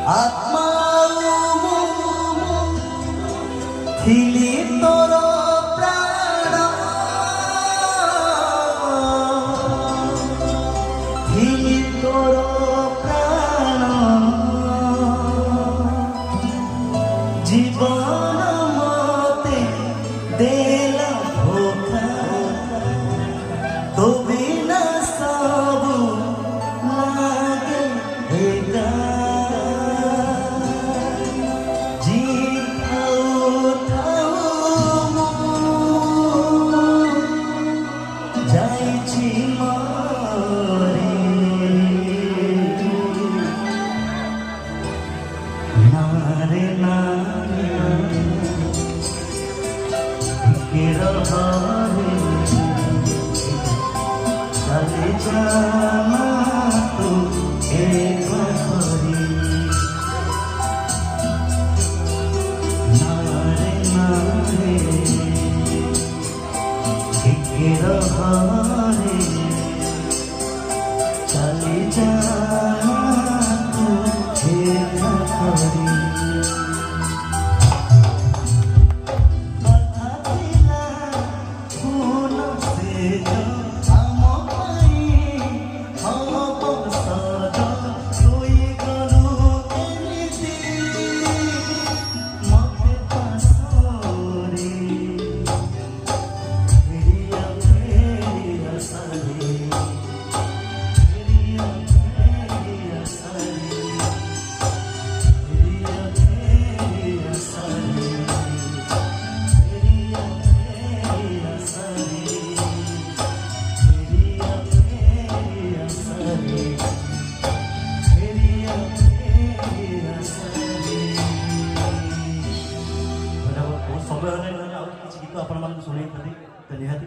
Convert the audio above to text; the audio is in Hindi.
आत्मा थिली तोर प्राण थिली तोर प्राण जीवन मते देला धोखा तो बिना सब लागे चले जाना तू एक बारी नारे नारे गिरहारे चले जाना तू एक बारी समय आपन मान सुने निहाती।